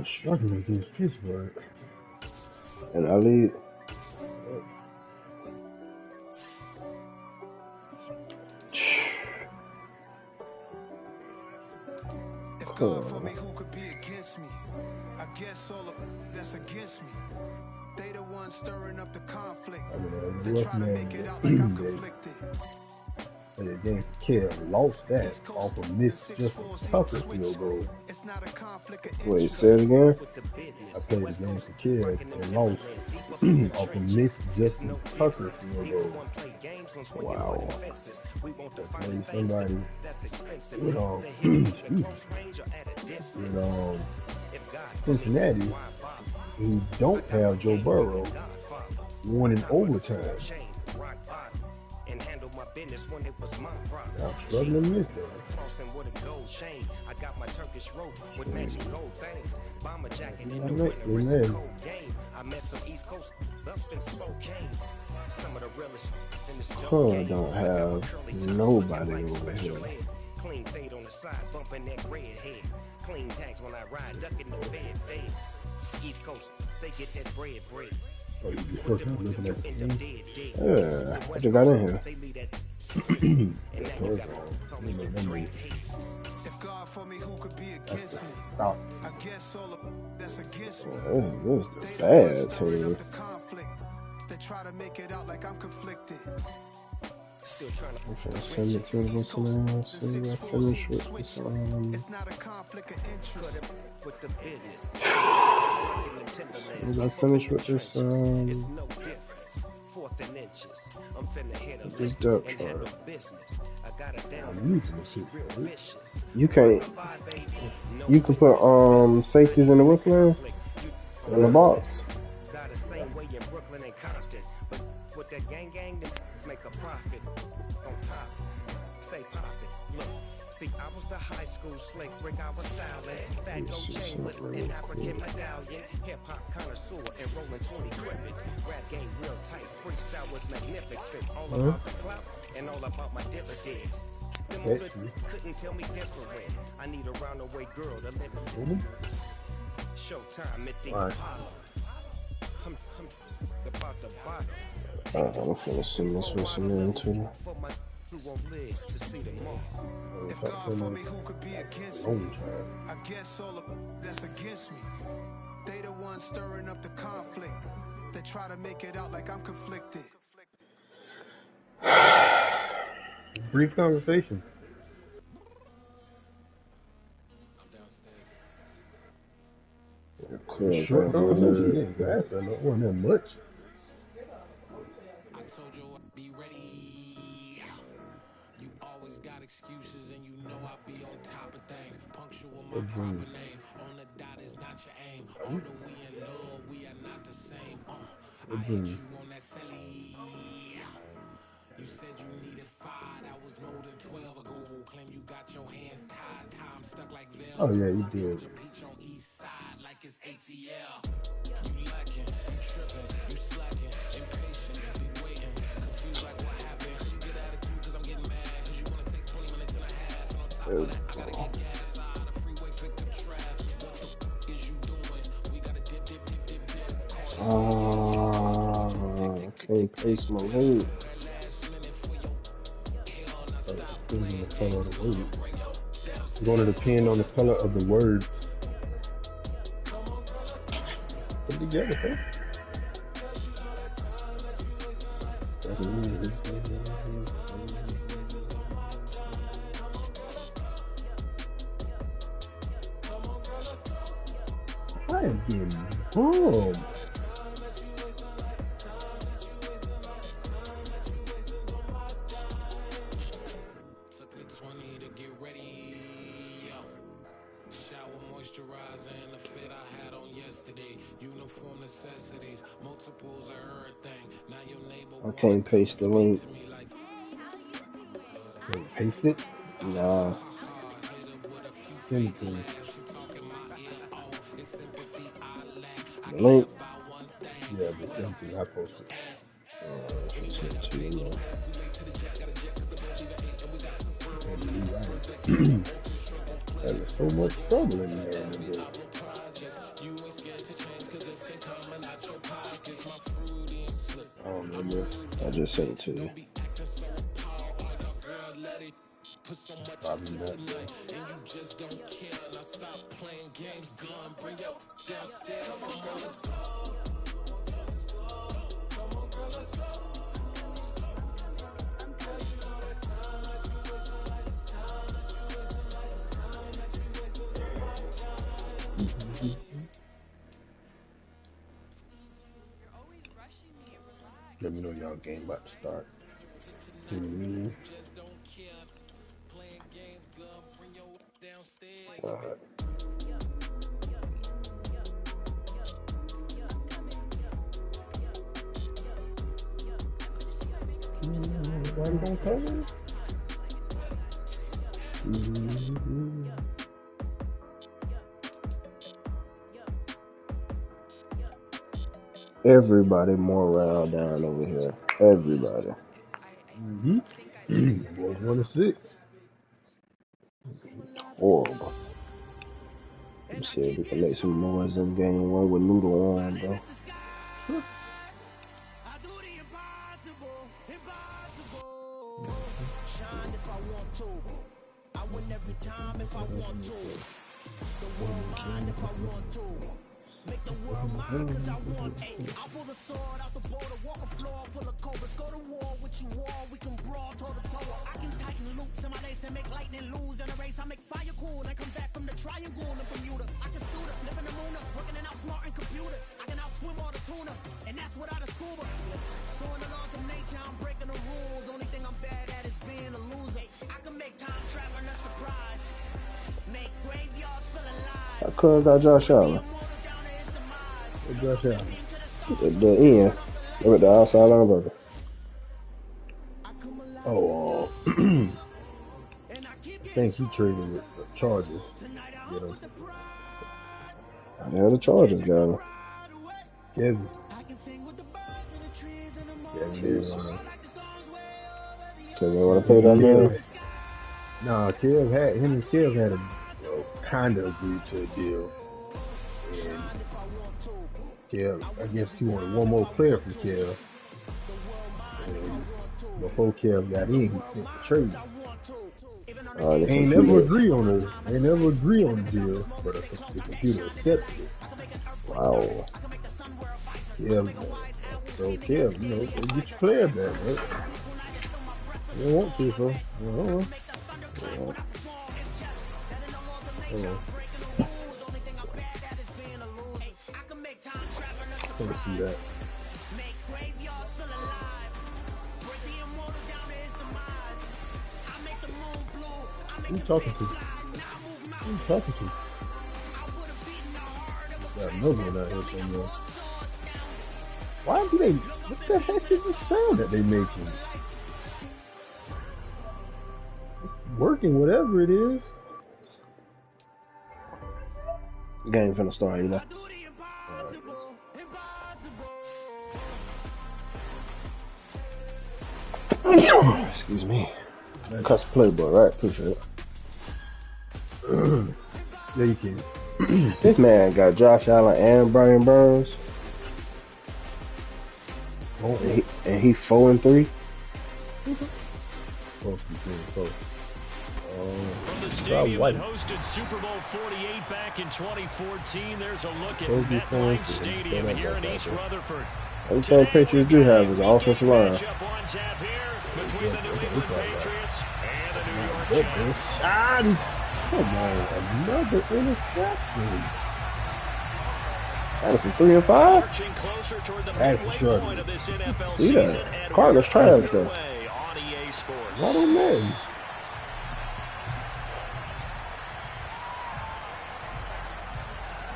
Struggling against Pittsburgh. And I lead. If God for me, who could be against me? I guess all of that's against me. They the ones stirring up the conflict. They try to make it out like I'm conflicted. They against Kill lost that off of Miss Justin Tucker field goal. Wait, say it again. I played against the Kill and lost off of Miss Justin Tucker field goal. Wow. Maybe somebody with Cincinnati who don't have Joe Burrow won in overtime. I'm struggling to miss that. I got my Turkish rope with matching gold things. Bomber jacket in the winter is a cold game. I met some East Coast up in Spokane. Some of the realest in the store don't have nobody over here. Clean fade on the side, bumping that red head. Clean tags when I ride, ducking the feds. East Coast, they get that bread. Oh, you first time looking at the team? Yeah, what you got in here? If God for me, who could be against me? I guess all of that's against me. This is the bad team. They try to make it out like I'm conflicted. Still trying to send it to this now. See if I finish with this. It's not a conflict of interest with the business. Did I finish with this? This depth chart. You can't. You can put safeties in the whistle in the box. With that gang make a profit on top. Stay poppin'. Look, see, I was the high school slick Rick, I was styling. Fat gold chain with an African medallion. Hip hop connoisseur and rolling 20 cribbin'. Rap game real tight, freestyle was magnificent. All about the clout and all about my dividends. Them older couldn't tell me different. I need a roundaway girl to live in. Showtime at the Apollo. I'm about the bottom. I'm finna send this whistle in too. If God for me, who could be against me? I guess all of that's against me. They the ones stirring up the conflict. They try to make it out like I'm conflicted. Brief conversation. Short conversation. Yeah, that's not one that much. Excuses and you know I be on top of things. Punctual my proper name. On the dot is not your aim. Although we in love, we are not the same. I hit you on that celly. You said you needed 5. That was more than 12 ago. Claim you got your hands tied. Time stuck like Velcro. Oh yeah, you did. Peach on east side like it's ATL. You lacking, you tripping, you slacking, impatient, be waiting, confused like what happened. You get attitude cause I'm getting mad. I gotta get gas out of freeway, pick up traffic. What the is you doing? We gotta dip. can't paste my weight. It's going to depend on the color of the word. Put it together, huh? I am getting bombed. Took me 20 to get ready. Shower moisturizer and the fit I had on yesterday. Uniform necessities, multiples of everything. Now your neighbor. I can't paste the link. Can't paste it? Nah. Send it to me. The link? Yeah, but send it to me. I posted it. Send it to you now. There's so much trouble in there. Oh, no. I just sent it to you. Probably not. Let me know y'all game about to start. Alright. Why you gonna cover? Everybody more round down over here. Everybody. Boys 1-6. Horrible. Let's see if we can make some noise in game one with Noodle on, bro. Make the world mine cause I want to. I'll pull the sword out the border, walk a floor full of cobras. Go to war with you all, we can brawl toe to toe. I can tighten loops in my lace and make lightning lose in a race. I make fire cool and come back from the triangle in Bermuda. I can suit up, live in the moon up, working and outsmarting computers. I can outswim all the tuna, and that's without a scuba. So in the laws of nature, I'm breaking the rules. Only thing I'm bad at is being a loser. I can make time traveling a surprise. Make graveyards feel alive. I could got Josh Allen. Josh Allen. The end. Look at the outside linebacker. Oh, I think he traded with the Chargers. Yeah, the Chargers got him. Kevin. Kevin Cause they want to pay that bill. Nah, him and Kev had a kind of agreed to a deal. And Kev, I guess he wanted one more player from Kev. And before Kev got in, he sent the trade. They ain't never agree on it. They never agree on the deal, but the computer accepted it. Wow. Kev, so Kev, you know, get your player back, right? You don't want to, so Can't see that. Who you talking to? Who you talking to? Got another one out here somewhere. Why do they? What the heck is this sound that they making? It's working, whatever it is. Game finna start, you know. Excuse me. Cuss playboy, right? Appreciate it. Yeah, you can. This man got Josh Allen and Brian Burns. And he 4-3. From the stadium that hosted Super Bowl 48 back in 2014, there's a look at MetLife Stadium here in East Rutherford. Everything Patriots do have is an offensive line. Between the New England Patriots and the New York Jets. Come on, another interception. Addison 3 and 5. Marching closer toward the That's midway short. point of this NFL See season. that? Cardinals trash though. On EA Sports. Not on Madden.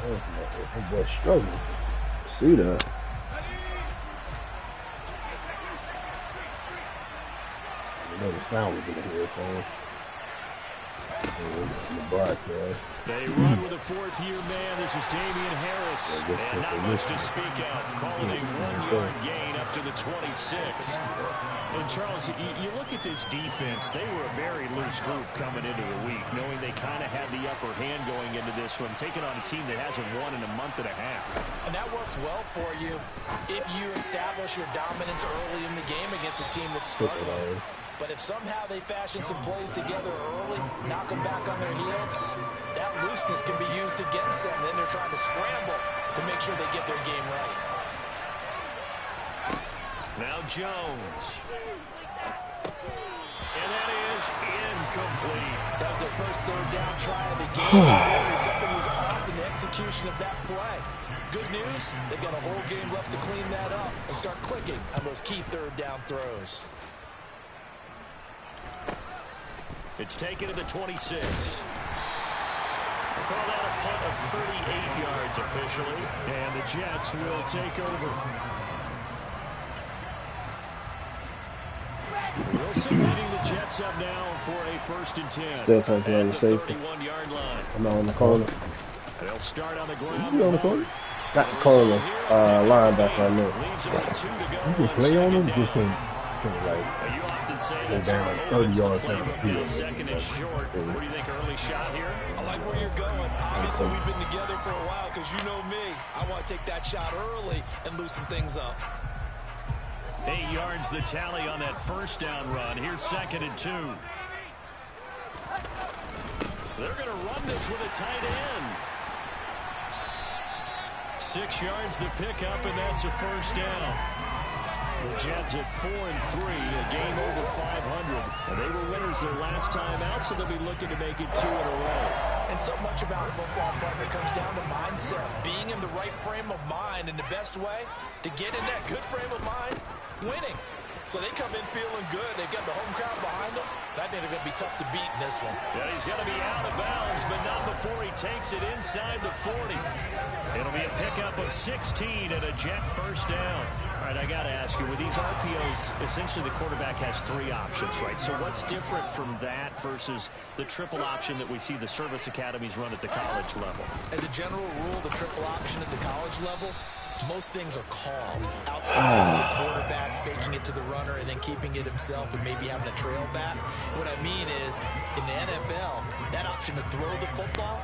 Oh, boy, struggling. See that? I know the sound was in the headphones. The broadcast. They run with a fourth-year man. This is Damian Harris. And not much to speak of. Calling a 1-yard gain up to the 26. And, Charles, you look at this defense. They were a very loose group coming into the week, knowing they kind of had the upper hand going into this one, taking on a team that hasn't won in a month and a half. And that works well for you if you establish your dominance early in the game against a team that's struggling. But if somehow they fashion some plays together early, knock them back on their heels, that looseness can be used against them. Then they're trying to scramble to make sure they get their game right. Now Jones. And that is incomplete. That was their first third down try of the game. Something was off in the execution of that play. Good news, they've got a whole game left to clean that up and start clicking on those key third down throws. It's taken to the 26. We'll call that a punt of 38 yards officially, and the Jets will take over. Wilson leading the Jets up now for a 1st and 10. Still can't play on the safety. 31-yard line. I'm not on the corner. They'll start on the ground. You on the corner? Got the corner linebacker on there. You can play on them, just can't like go down like 30 yards down the field. Second and short. What do you think, early shot here? I like where you're going. Obviously, we've been together for a while because you know me. I want to take that shot early and loosen things up. 8 yards the tally on that first down run. Here's 2nd and 2. They're going to run this with a tight end. 6 yards the pickup, and that's a first down. The Jets at 4-3, a game over 500. And they were winners their last time out, so they'll be looking to make it 2 in a row. And so much about football, partner, comes down to mindset. Being in the right frame of mind, and the best way to get in that good frame of mind, winning. So they come in feeling good. They've got the home crowd behind them. I think they're going to be tough to beat in this one. Yeah, he's going to be out of bounds, but not before he takes it inside the 40. It'll be a pickup of 16 and a Jet first down. All right, I got to ask you, with these RPOs, essentially the quarterback has 3 options, right? So what's different from that versus the triple option that we see the service academies run at the college level? As a general rule, the triple option at the college level, most things are called outside of the quarterback faking it to the runner and then keeping it himself and maybe having a trail back. What I mean is, in the NFL, that option to throw the football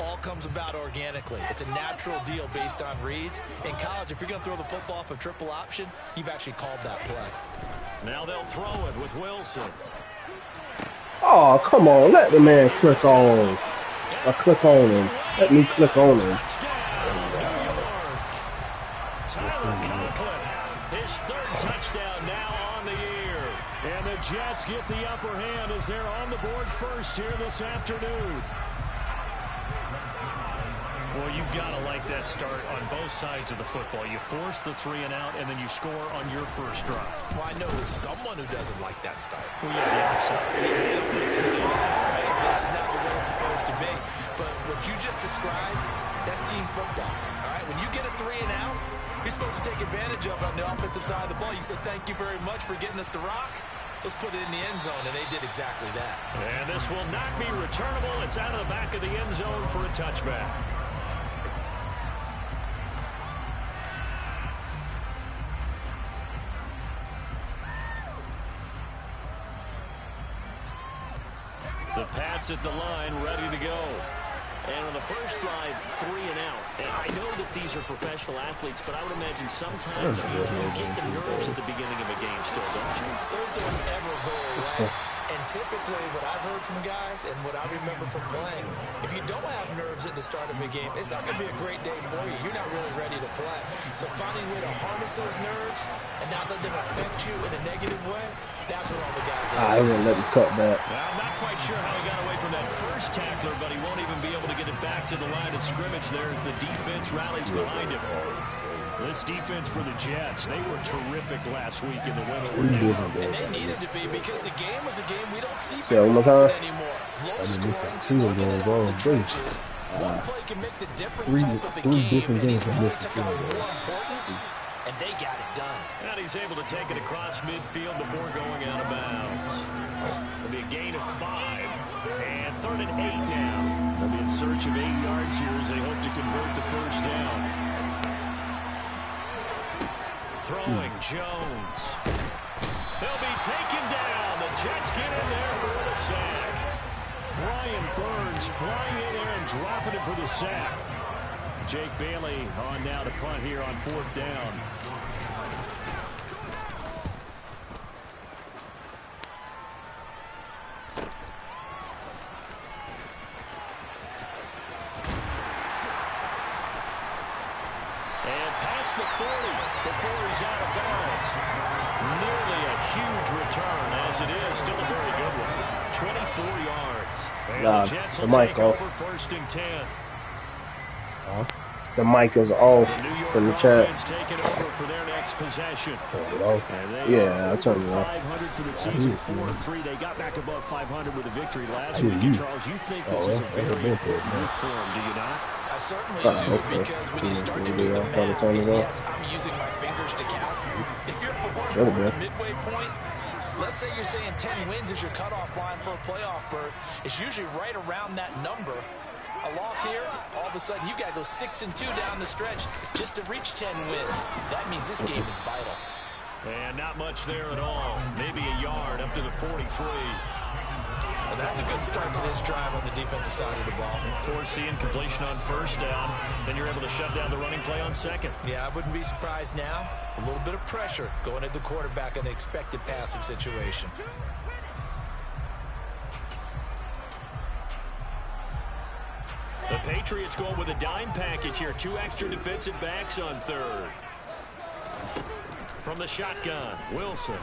all comes about organically. It's a natural deal based on reads. In college, if you're going to throw the football off a triple option, you've actually called that play. Now they'll throw it with Wilson. Oh, come on. Let the man click on. Click on him. Let me click on him. His 3rd touchdown now on the year. And the Jets get the upper hand as they're on the board first here this afternoon. Well, you've got to like that start on both sides of the football. You force the 3 and out, and then you score on your first drive. Well, I know someone who doesn't like that start. Well, yeah, the outside. This is not the way it's supposed to be. But what you just described, that's team football. All right, when you get a 3 and out, you're supposed to take advantage of it on the offensive side of the ball. You said, thank you very much for getting us the rock. Let's put it in the end zone, and they did exactly that. And this will not be returnable. It's out of the back of the end zone for a touchback. The Pats at the line, ready to go. And on the first drive, 3 and out. And I know that these are professional athletes, but I would imagine sometimes you get the nerves at the beginning of a game still, don't you? Those don't ever go away. And typically what I've heard from guys and what I remember from playing, if you don't have nerves at the start of a game, it's not going to be a great day for you. You're not really ready to play. So finding a way to harness those nerves and not let them affect you in a negative way, that's what all the guys are. I didn't let him cut that. I'm not quite sure how he got away from that first tackler, but he won't even be able to get it back to the line of scrimmage there as the defense rallies behind him. This defense for the Jets, they were terrific last week in the win over Denver. And they needed to be because the game was a game we don't see one more time. anymore. Low scoring, slugging it out in the trenches. One play can make the difference type of a game, and he really took on more importance, and they got it done. And he's able to take it across midfield before going out of bounds. It'll be a gain of 5. And 3rd and 8 now. They'll be in search of 8 yards here as they hope to convert the first down. Throwing Jones. They'll be taken down. The Jets get in there for the sack. Brian Burns flying in there and dropping it for the sack. Jake Bailey on now to punt here on 4th down. And past the 40 before he's out of bounds. Nearly a huge return as it is. Still a very good one. 24 yards. And the Jets will take over 1st and 10. The mic is off from the chat. Taking over for their next possession. Yeah, I turned it off. 500 for the season, 4-3. They got back above 500 with a victory last week. And Charles, you think this is a very important week for them, do you not? I certainly do, because when you start to do the math, yes, I'm using my fingers to count. If you're at the midway point, let's say you're saying 10 wins is your cutoff line for a playoff berth. It's usually right around that number. A loss here, all of a sudden you got to go 6-2 down the stretch just to reach 10 wins. That means this game is vital. And not much there at all. Maybe a yard up to the 43. Well, that's a good start to this drive on the defensive side of the ball. Forcing completion on 1st down. Then you're able to shut down the running play on 2nd. Yeah, I wouldn't be surprised now. A little bit of pressure going at the quarterback in an expected passing situation. The Patriots going with a dime package here. 2 extra defensive backs on 3rd. From the shotgun, Wilson.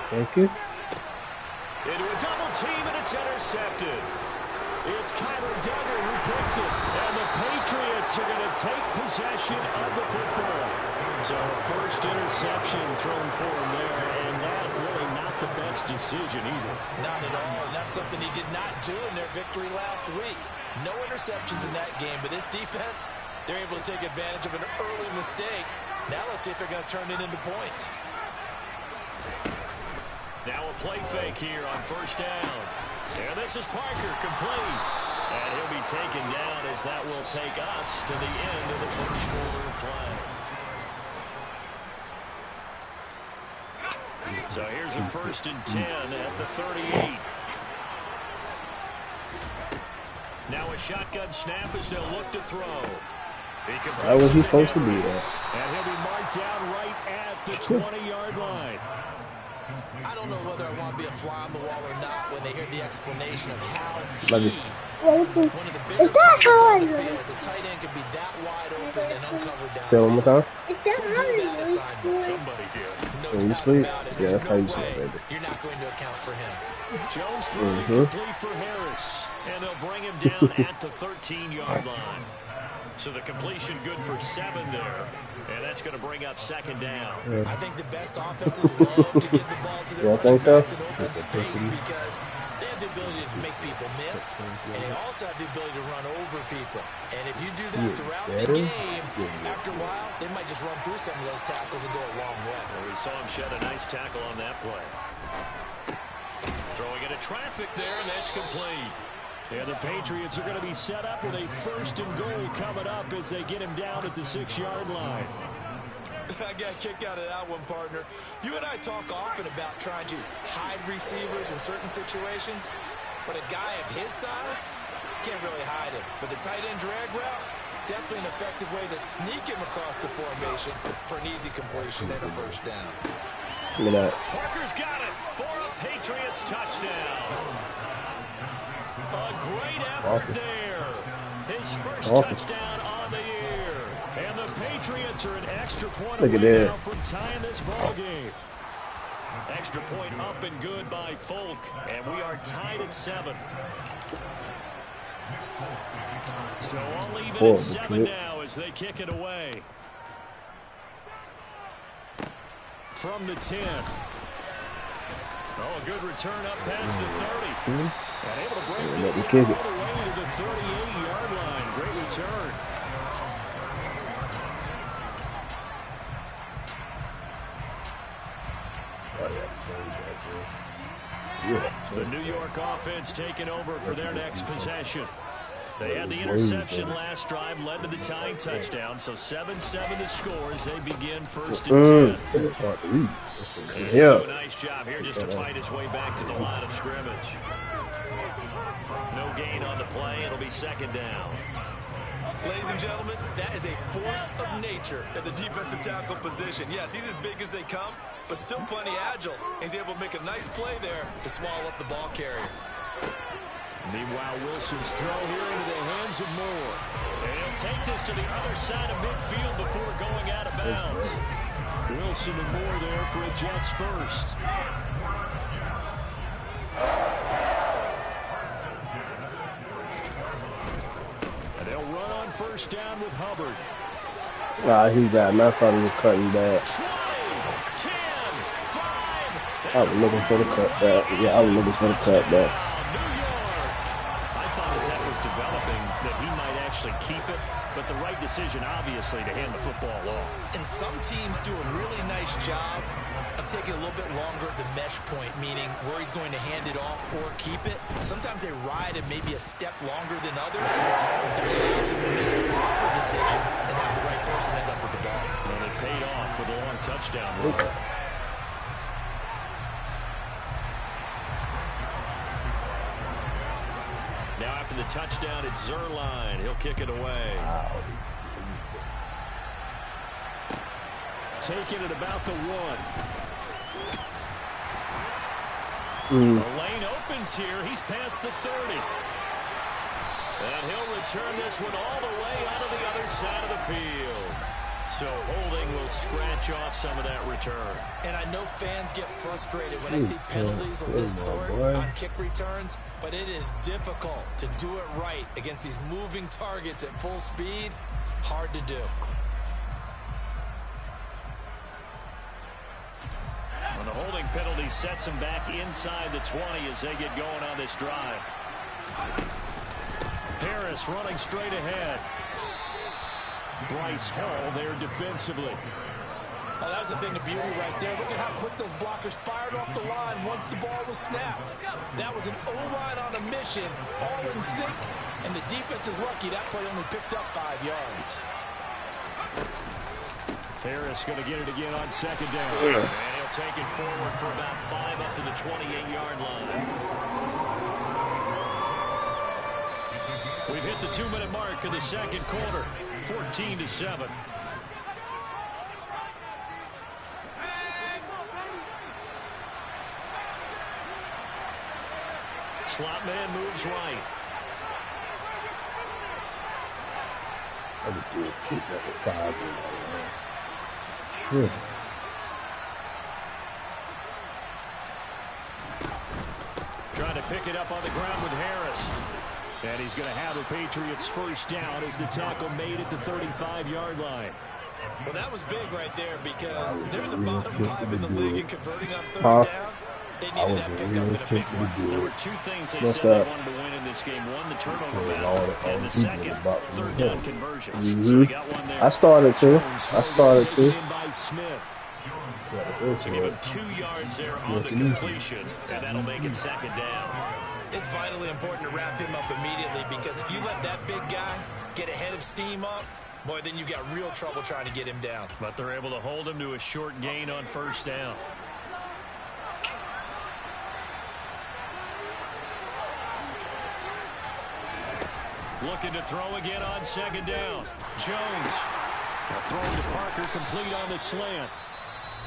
Thank you. Into a double team, and it's intercepted. It's Kyler Duggar who picks it. And the Patriots are going to take possession of the football. So first interception thrown for him there, and that really not the best decision either. Not at all, and that's something he did not do in their victory last week. No interceptions in that game, but this defense, they're able to take advantage of an early mistake. Now let's see if they're going to turn it into points. Now a play fake here on 1st down. And this is Parker, complete. And he'll be taken down as that will take us to the end of the 1st quarter of play. So here's a 1st and 10 at the 38. Now a shotgun snap as they'll look to throw. Why was he supposed to be there? And he'll be marked down right at the 20-yard line. I don't know whether I want to be a fly on the wall or not when they hear the explanation of how one of the bigger targets on the field, the tight end could be that wide open and uncovered down. Say it one more time. Somebody did. When you sleep? Yeah, that's how you sleep, baby. You're not going to account for him. Jones throwing complete for Harris. And they'll bring him down at the 13-yard line. So the completion good for 7 there. And that's going to bring up 2nd down. I think the best offenses love to get the ball to their running backs in open space because they have the ability to make people miss, and they also have the ability to run over people. And if you do that throughout the game, after a while, they might just run through some of those tackles and go a long way. Well, we saw him shed a nice tackle on that play. Throwing into traffic there, and that's complete. And the Patriots are going to be set up with a 1st and goal coming up as they get him down at the 6-yard line. I got a kick out of that one, partner. You and I talk often about trying to hide receivers in certain situations, but a guy of his size can't really hide him. But the tight end drag route, definitely an effective way to sneak him across the formation for an easy completion and a 1st down. Look at that. Parker's got it for a Patriots touchdown. A great effort there. His 1st touchdown on the year. And the Patriots are an extra point away now from tying this ball game. Extra point up and good by Folk. And we are tied at 7. So I'll leave it at 7 now as they kick it away. From the 10. Oh, a good return up past the 30. And able to break this all the way to the 38-yard line. Great return. The New York offense taking over for their next possession. They had the interception last drive, led to the tying touchdown, so 7-7 the score as they begin 1st and 10. And do a nice job here just to fight his way back to the line of scrimmage. gain on the play. It'll be second down. Ladies and gentlemen, that is a force of nature at the defensive tackle position. Yes, he's as big as they come, but still plenty agile. He's able to make a nice play there to swallow up the ball carrier. Meanwhile, Wilson's throw here into the hands of Moore. And he'll take this to the other side of midfield before going out of bounds. Wilson and Moore there for a Jets first. And they'll run on first down with Hubbard. Nah, he got me. I thought he was cutting back. 20, 10, 5. I was looking for the cutback. Yeah, I was looking for the cutback. Developing that he might actually keep it, but the right decision obviously to hand the football off. And some teams do a really nice job of taking a little bit longer at the mesh point, meaning where he's going to hand it off or keep it. Sometimes they ride it maybe a step longer than others. That allows him to make the proper decision and have the right person end up with the ball. And it paid off with a long touchdown run. Now after the touchdown, it's Zerline. He'll kick it away. Wow. Taking it about the 1. The lane opens here. He's past the 30. And he'll return this one all the way out of the other side of the field. So holding will scratch off some of that return. And I know fans get frustrated when they see penalties of this sort on kick returns, but it is difficult to do it right against these moving targets at full speed. Hard to do. And the holding penalty sets them back inside the 20 as they get going on this drive. Harris running straight ahead. Bryce Hall there defensively. Oh, that was a thing of beauty right there. Look at how quick those blockers fired off the line once the ball was snapped. That was an O-line on a mission, all in sync, and the defense is lucky that play only picked up 5 yards. Harris going to get it again on second down. And he'll take it forward for about 5 up to the 28-yard line. We've hit the 2-minute mark of the second quarter, 14-7. Slot man moves right. I would do a kick at 5. Sure. Trying to pick it up on the ground with Harris. And he's going to have the Patriots first down as the tackle made at the 35-yard line. Well, that was big right there because they're the bottom 5 in the league and converting on third down. They needed that pickup in a big way. There were 2 things they said they wanted to win in this game. One, the turnover battle, and the second, third down conversions. So we got one there. I started to. By Smith. So give him 2 yards there on the completion, and that'll make it second down. It's vitally important to wrap him up immediately because if you let that big guy get ahead of steam up, boy, then you've got real trouble trying to get him down. But they're able to hold him to a short gain on first down. Looking to throw again on second down. Jones. Throwing to Parker, complete on the slant.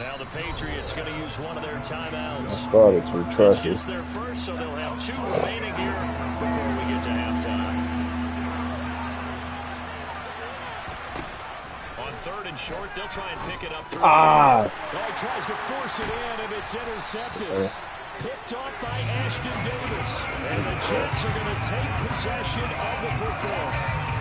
Now the Patriots going to use one of their timeouts. I started to trust It's just their first, so they'll have 2 remaining here before we get to halftime. On third and short, they'll try and pick it up through. He tries to force it in, and it's intercepted. Picked off by Ashton Davis. And the Jets are going to take possession of the football.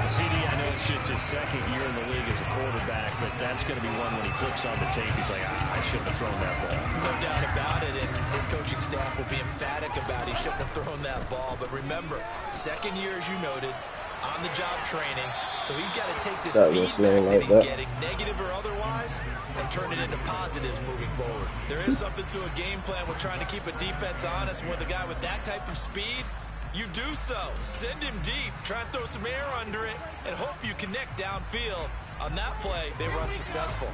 CD, I know it's just his second year in the league as a quarterback, but that's going to be one when he flips on the tape. He's like, I shouldn't have thrown that ball. No doubt about it, and his coaching staff will be emphatic about he shouldn't have thrown that ball. But remember, second year, as you noted, on-the-job training, so he's got to take this feedback that he's getting, negative or otherwise, and turn it into positives moving forward. There is something to a game plan with trying to keep a defense honest with a guy with that type of speed. You do so. Send him deep. Try and throw some air under it and hope you connect downfield. On that play, they were unsuccessful.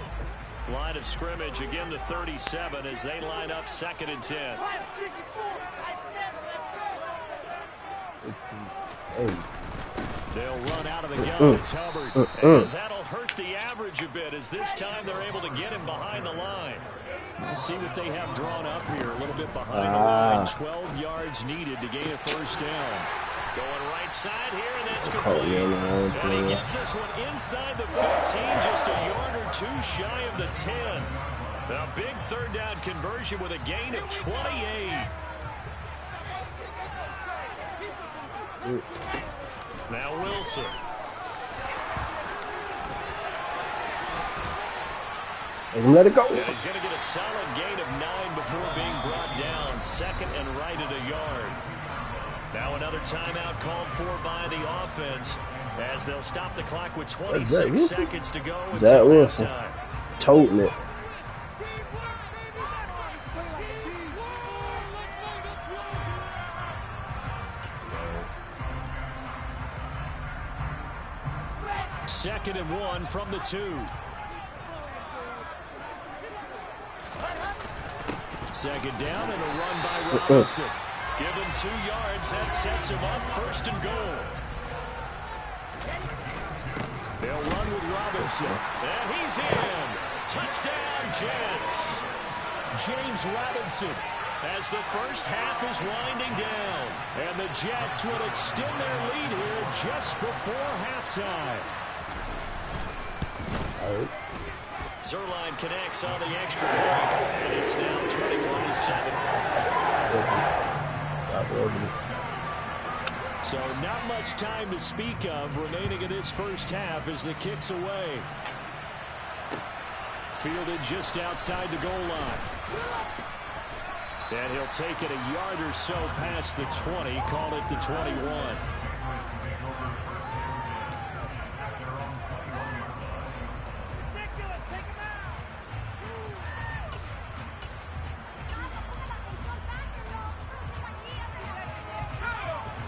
Line of scrimmage, again the 37 as they line up 2nd and 10. Hey. They'll run out of the gun. It's Hubbard. And that'll hurt the average a bit as this time they're able to get him behind the line. We'll see what they have drawn up here. A little bit behind the line. 12 yards needed to gain a first down. Going right side here, and that's complete. And he gets this one inside the 15, just a yard or two shy of the 10. A big third down conversion with a gain of 28. Now Wilson. Let it go. Yeah, he's going to get a solid gain of 9 before being brought down. Second and right at a yard. Now another timeout called for by the offense as they'll stop the clock with 26 seconds to go. Zach Wilson. Toting it. Second and 1 from the 2. Second down and a run by Robinson. Give him 2 yards. That sets him up first and goal. They'll run with Robinson. And he's in. Touchdown, Jets. James Robinson as the first half is winding down. And the Jets will extend their lead here just before halftime. Zerline connects on the extra point, and it's now 21-7. So not much time to speak of remaining in this first half as the kick's away. Fielded just outside the goal line. And he'll take it a yard or so past the 20, call it the 21.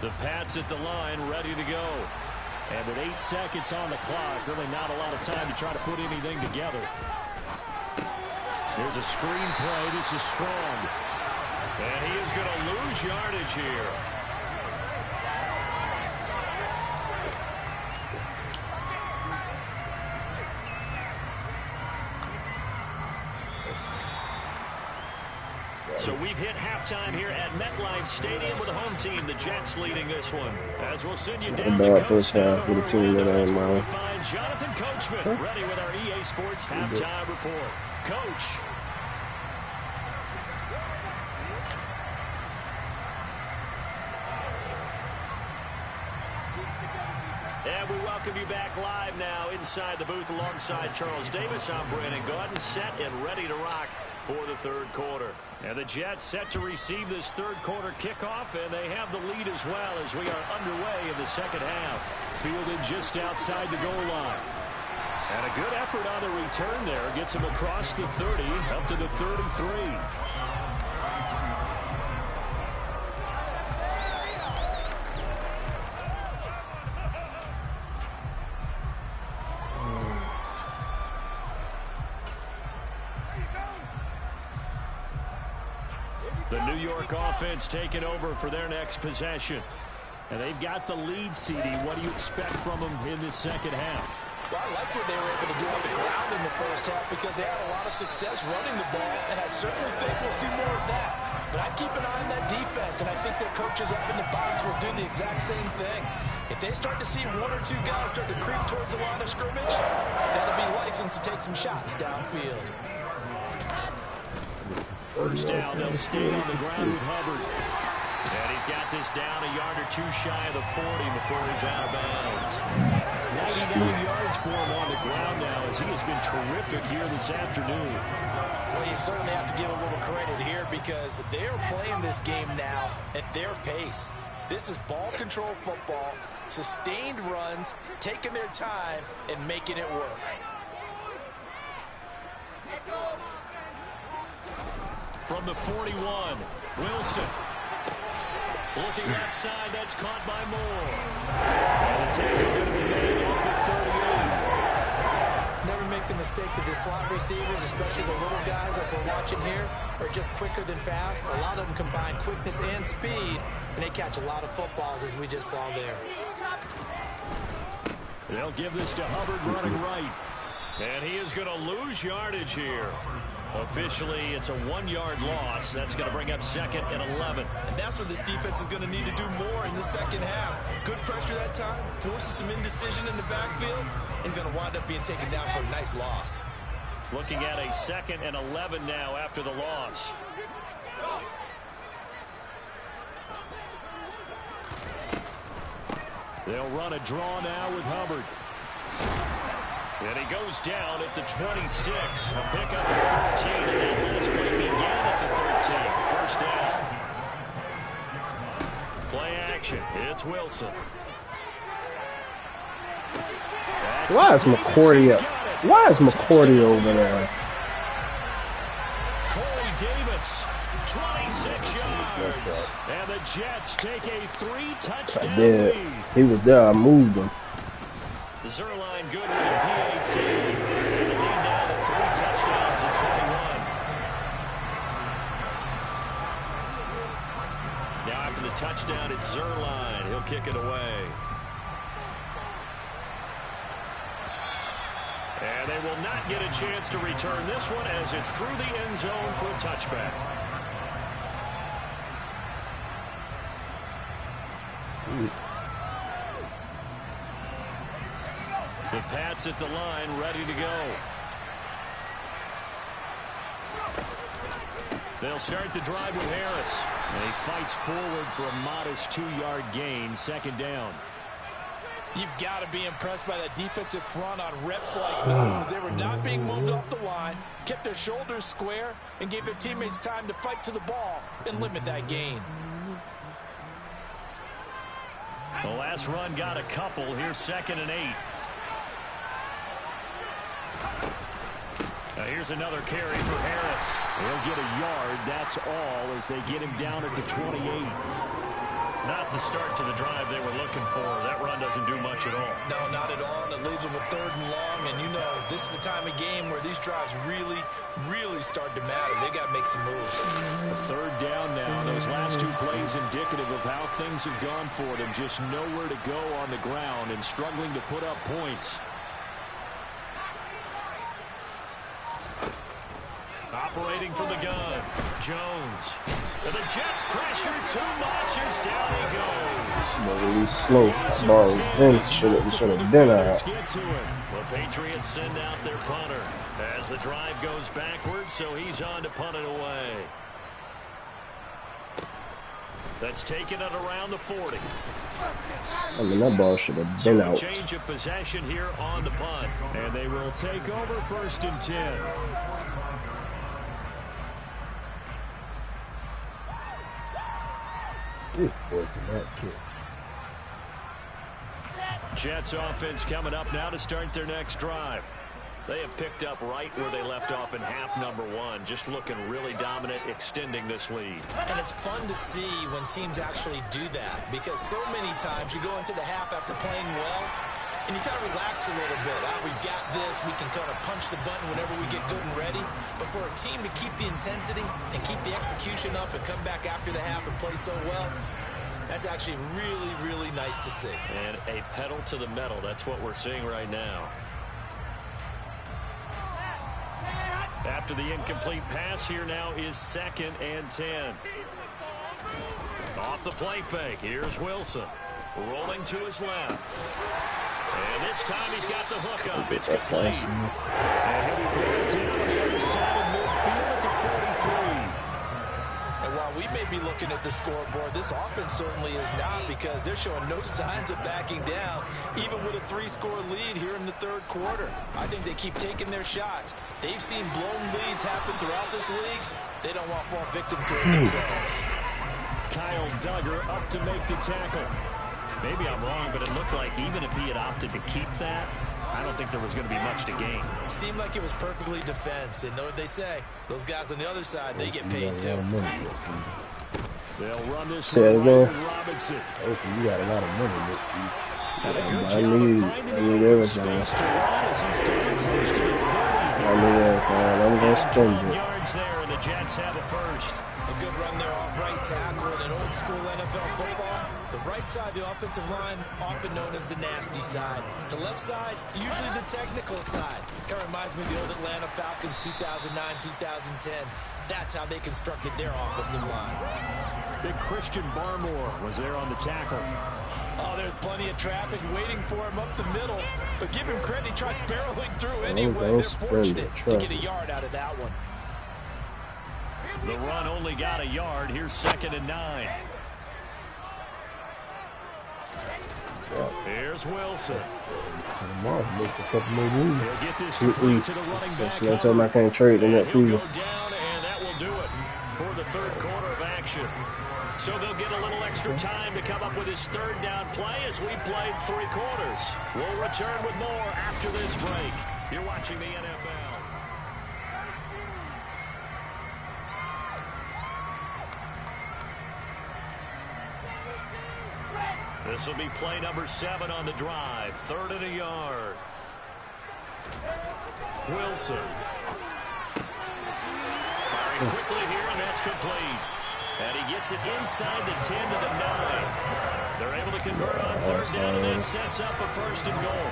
The Pats at the line, ready to go. And with 8 seconds on the clock, really not a lot of time to try to put anything together. Here's a screen play. This is Strong. And he is going to lose yardage here. So we've hit halftime here at MetLife Stadium with the home team, the Jets, leading this one. As we'll send you down the first half with a team that ain't mine. Find Jonathan Coachman ready with our EA Sports halftime report. Coach. And we welcome you back live now inside the booth alongside Charles Davis. I'm Brandon Gordon, set and ready to rock for the third quarter. And the Jets set to receive this third quarter kickoff, and they have the lead as well as we are underway in the second half. Fielded just outside the goal line. And a good effort on the return there. Gets him across the 30, up to the 33. The New York offense taking over for their next possession. And they've got the lead, CD. What do you expect from them in this second half? Well, I like what they were able to do on the ground in the first half because they had a lot of success running the ball, and I certainly think we'll see more of that. But I'd keep an eye on that defense, and I think their coaches up in the box will do the exact same thing. If they start to see 1 or 2 guys start to creep towards the line of scrimmage, that'll be licensed to take some shots downfield. First down, they'll stay on the ground with Hubbard. And he's got this down a yard or 2 shy of the 40 before he's out of bounds. 99 yards for him on the ground now as he has been terrific here this afternoon. Well, you certainly have to give a little credit here because they're playing this game now at their pace. This is ball control football, sustained runs, taking their time, and making it work. From the 41, Wilson. Looking left side, that's caught by Moore. And the tackle going to be made off the 38. Never make the mistake that the slot receivers, especially the little guys like we're watching here, are just quicker than fast. A lot of them combine quickness and speed, and they catch a lot of footballs, as we just saw there. They'll give this to Hubbard running right. And he is going to lose yardage here. Officially, it's a 1-yard loss. That's going to bring up 2nd and 11. And that's what this defense is going to need to do more in the second half. Good pressure that time, forces some indecision in the backfield. He's going to wind up being taken down for a nice loss. Looking at a 2nd and 11 now after the loss. They'll run a draw now with Hubbard. And he goes down at the 26. A pickup at 13, and that last play began at the 13. First down. Play action. It's Wilson. Why is McCourty up? Why is McCourty over there? Corey Davis, 26 yards. And the Jets take a 3-touchdown lead. He was there. I moved him. Zerline good with a PAT. And the lead now to 3 touchdowns at 21. Now after the touchdown, it's Zerline. He'll kick it away. And they will not get a chance to return this one as it's through the end zone for a touchback. The Pats at the line, ready to go. They'll start the drive with Harris. And he fights forward for a modest 2-yard gain, 2nd down. You've got to be impressed by that defensive front on reps like those. They were not being moved off the line, kept their shoulders square, and gave their teammates time to fight to the ball and limit that gain. The last run got a couple. Here's 2nd and 8. Now here's another carry for Harris. He'll get a yard. That's all as they get him down at the 28. Not the start to the drive they were looking for. That run doesn't do much at all. No, not at all. And it leaves them with 3rd and long. And you know, this is the time of game where these drives really, really start to matter. They got to make some moves. A 3rd down now. Those last 2 plays indicative of how things have gone for them. Just nowhere to go on the ground and struggling to put up points. Operating from the gun, Jones. And the Jets pressure too much as down he goes. But really slow. That ball should have been out. The Patriots send out their punter as the drive goes backwards, so he's on to punt it away. That's taken at around the 40. I mean, that ball should have been out. Change of possession here on the punt, and they will take over 1st and 10. Jets offense coming up now to start their next drive. They have picked up right where they left off in half number 1, just looking really dominant, extending this lead. And it's fun to see when teams actually do that, because so many times you go into the half after playing well and you kind of relax a little bit. We've got this. We can kind of punch the button whenever we get good and ready. But for a team to keep the intensity and keep the execution up and come back after the half and play so well, that's actually really, really nice to see. And a pedal to the metal. That's what we're seeing right now. After the incomplete pass, here now is 2nd and 10. Off the play fake. Here's Wilson. Rolling to his left. And this time he's got the hook up. It's complete. And he'll be brought down on the other side of midfield at the 43. And while we may be looking at the scoreboard, this offense certainly is not, because they're showing no signs of backing down, even with a 3-score lead here in the 3rd quarter. I think they keep taking their shots. They've seen blown leads happen throughout this league. They don't want to fall victim to it themselves. Kyle Duggar up to make the tackle. Maybe I'm wrong, but it looked like even if he had opted to keep that, I don't think there was going to be much to gain. Seemed like it was perfectly defense. And know what they say? Those guys on the other side, they get paid too. They'll run this Robinson. Okay, you got a lot of money. I need everything. I'm going to spend 12 it. yards there, and the Jets have a first. A good run there off right tackle in an old school NFL football. The right side of the offensive line, often known as the nasty side. The left side, usually the technical side. It reminds me of the old Atlanta Falcons 2009, 2010. That's how they constructed their offensive line. Big Christian Barmore was there on the tackle. Oh, there's plenty of traffic waiting for him up the middle. But give him credit, he tried barreling through anyway. They're fortunate to get a yard out of that one. The run only got a yard. Here's 2nd and 9. Here's Wilson. Make a couple more moves. He'll get this complete to the running back. That's why I can't trade in that He'll season. go down, and that will do it for the third quarter of action. So they'll get a little extra time to come up with his third down play as we played 3 quarters. We'll return with more after this break. You're watching the NFL. This will be play number 7 on the drive. 3rd and a yard. Wilson. Firing quickly here, and that's complete. And he gets it inside the 10 to the 9. They're able to convert on 3rd down, and that sets up a 1st and goal.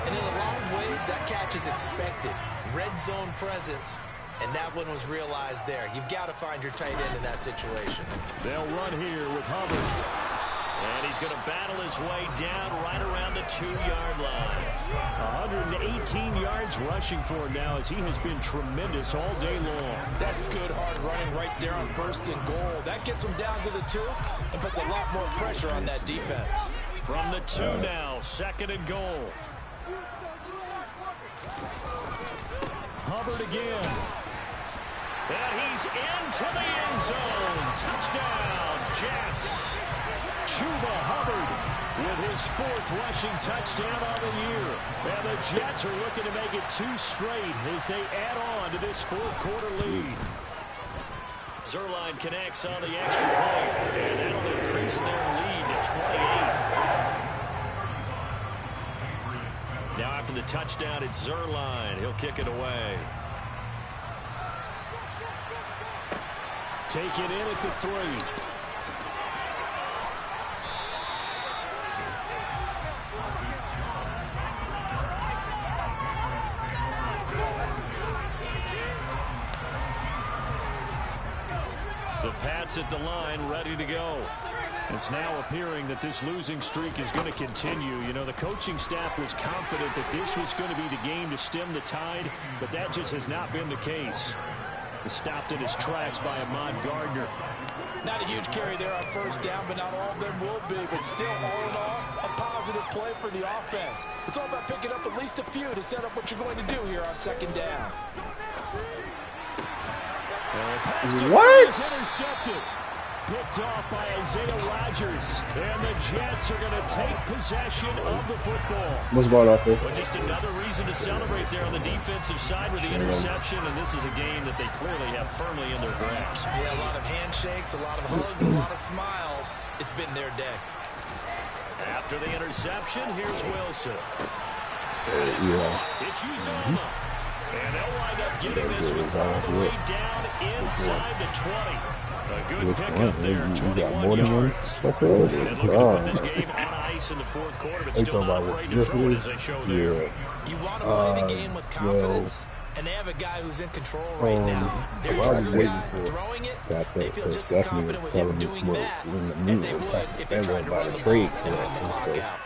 And in a lot of ways, that catch is expected. Red zone presence, and that one was realized there. You've got to find your tight end in that situation. They'll run here with Hubbard. And he's going to battle his way down right around the 2-yard line. 118 yards rushing for him now as he has been tremendous all day long. That's good hard running right there on 1st and goal. That gets him down to the 2 and puts a lot more pressure on that defense. From the 2 now, 2nd and goal. Hubbard again. And he's into the end zone. Touchdown, Jets. Chuba Hubbard with his 4th rushing touchdown on the year. And the Jets are looking to make it 2 straight as they add on to this 4th quarter lead. Zerline connects on the extra point, and that'll increase their lead to 28. Now after the touchdown, it's Zerline. He'll kick it away. Take it in at the 3. The Pats at the line, ready to go. It's now appearing that this losing streak is going to continue. You know, the coaching staff was confident that this was going to be the game to stem the tide, but that just has not been the case. It's stopped in his tracks by Ahmad Gardner. Not a huge carry there on 1st down, but not all of them will be. But still, all in all, a positive play for the offense. It's all about picking up at least a few to set up what you're going to do here on 2nd down. What? Intercepted. Picked off by Isaiah Rodgers. And the Jets are going to take possession of the football. What's going on there? Well, just another reason to celebrate there on the defensive side with the interception. And this is a game that they clearly have firmly in their grasp. Yeah, a lot of handshakes, a lot of hugs, a lot of smiles. It's been their day. After the interception, here's Wilson. It's Uzoma. And they'll wind up getting this one all the way down inside the 20. A good pickup there, 21 yards. And looking to put this game on ice in the 4th quarter, but still not afraid to throw it as they show there. You want to play the game with confidence, and they have a guy who's in control right now. Their trigger guy throwing it, they feel just as confident with him doing that as they would if he tried to run the ball and run the clock out.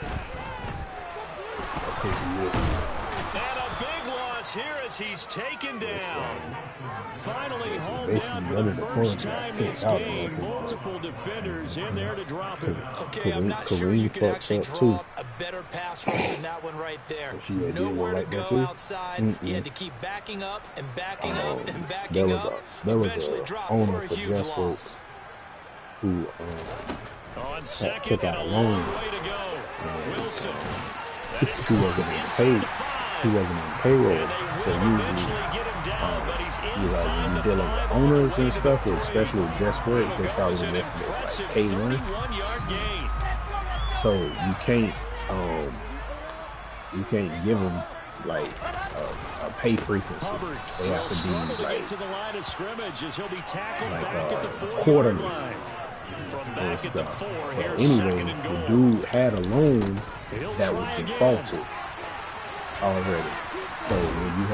And a big loss here as he's taken down. Finally hauled down for the first time this game. Multiple defenders in there to drop him. Okay, I'm not sure you could actually draw a better pass rush than that one right there. Nowhere to go outside. He had to keep backing up and backing up and backing up. Eventually dropped for a huge loss. Who on 2nd and a long way to go. Wilson. He wasn't on payroll. So usually, when you're dealing with owners and stuff, especially just for it, they probably miss like K1. So you can't give them like a pay frequency. They have to be like to the line of scrimmage as he'll be tackled back at the 4-yard line. From back at the 4, but anyway, the dude had a loan that was defaulted already. So when you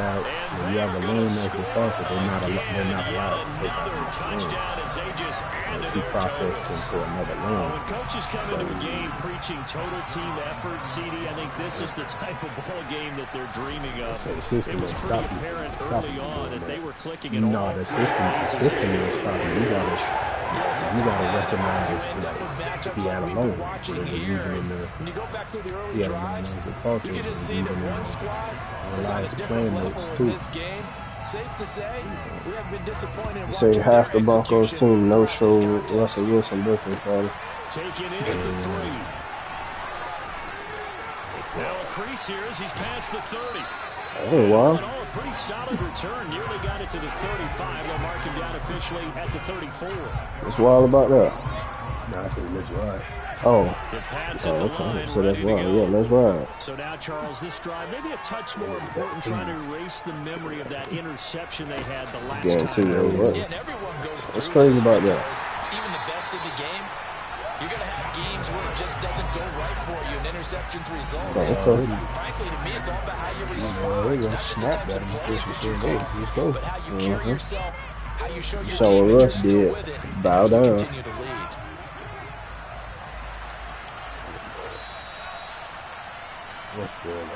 have a loan that's defaulted, they're not allowed to take out another loan. He processed him for another loan. When coaches come into a game preaching total team effort, CD, I think this is the type of ball game that they're dreaming of. It was pretty apparent early on that they were clicking in all the system is probably you gotta recognize that he had a loan. When you go back to the early drives, you can just see that one squad is on a different level in this game. Safe to say, we have been disappointed in watching half the Broncos team no-show Russell Wilson birthday party. Taking in at the 3. Now a crease here as he's past the 30. Oh, wow. A pretty solid return. Nearly got it to the 35. They'll mark him down officially at the 34. What's wild about that? No, I said that's right. Oh. Okay. So that's wild. Yeah, that's right. So now, Charles, this drive maybe a touch more important, trying to erase the memory of that interception they had the last time. Yeah, and everyone goes through. What's crazy about that? Even the best in the game, you're going to have games where it just doesn't go right for you, and interceptions result. So, frankly, to me, it's all about how you respond. Not just the types of plays that you go, but how you carry yourself, how you show your team that you're still with it, bow and down. continue to lead. What's going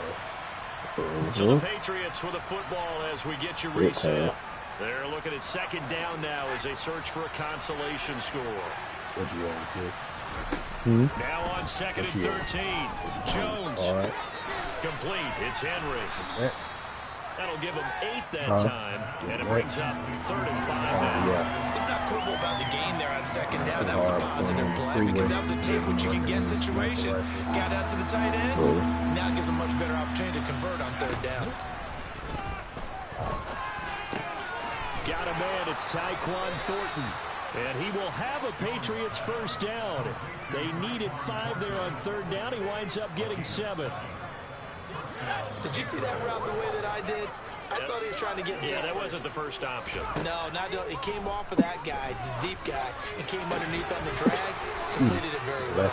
on? So the Patriots with a football as we get your reset. They're looking at second down now as they search for a consolation score. What you want, kid? Now on second and 13. Jones. All right. Complete. It's Henry. That'll give him 8 that time. And it brings up 3rd and 5 now. Let's not quibble about the gain there on second down. That was a positive play because that was a take what you can get situation. Got out to the tight end. Now it gives a much better opportunity to convert on 3rd down. Got a man. It's Tyquan Thornton. And he will have a Patriots first down. They needed 5 there on 3rd down. He winds up getting 7. Did you see that route the way that I did? I thought he was trying to get deep. Yeah, that wasn't the first option. No, it came off of that guy, the deep guy, and came underneath on the drag. Completed it very well.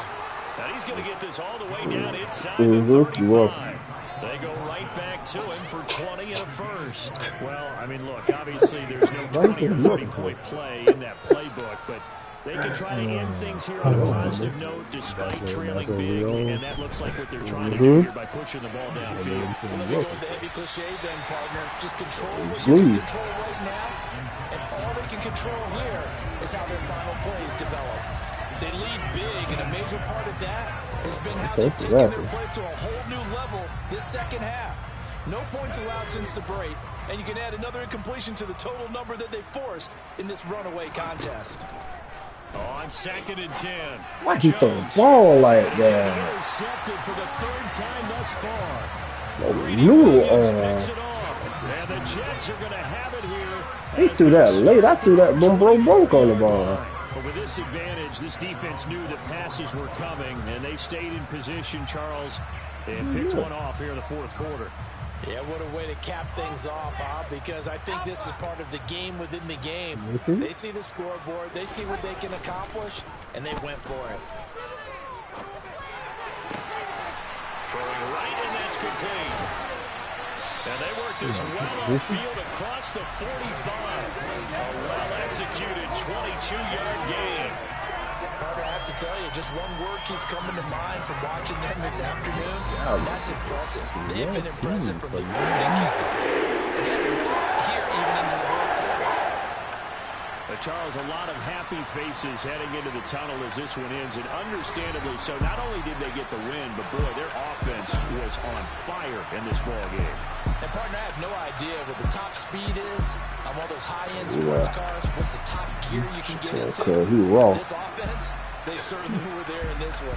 Now he's going to get this all the way down inside the 35. They go right back to him for 20 and a first. Well, I mean, look, obviously there's no 20 or 30-point play in that playbook, but they can try to end things here on a positive note despite trailing big, and that looks like what they're trying to do here by pushing the ball downfield. Well, let me go with the heavy cliche then, partner. Just control what you can control right now, and all they can control here is how their final plays develop. They lead big, and a major part of that has been how they've taken their play to a whole new level this second half. No points allowed since the break, and you can add another incompletion to the total number that they forced in this runaway contest. On 2nd and 10. Why he throw the ball like that? Intercepted for the 3rd time thus far. Noodle picks it off, and the Jets are going to have it here. He threw that late. I threw that broke on the ball. But with this advantage, this defense knew that passes were coming, and they stayed in position, Charles, and picked one off here in the 4th quarter. Yeah, what a way to cap things off, Bob, because I think this is part of the game within the game. They see the scoreboard, they see what they can accomplish, and they went for it. Throwing right, and that's complete. And they worked this well upfield across the 45. A well-executed 22-yard gain. Carter, I have to tell you, just one word keeps coming to mind from watching them this afternoon. That's impressive. They've been impressive from the opening kickoff. Here, even into the 4th quarter. Charles, a lot of happy faces heading into the tunnel as this one ends, and understandably so. Not only did they get the win, but boy, their offense was on fire in this ball game. And partner, I have no idea what the top speed is on all those high-end sports cars. What's the top gear you can get into? He raw. This offense, they certainly were there in this one.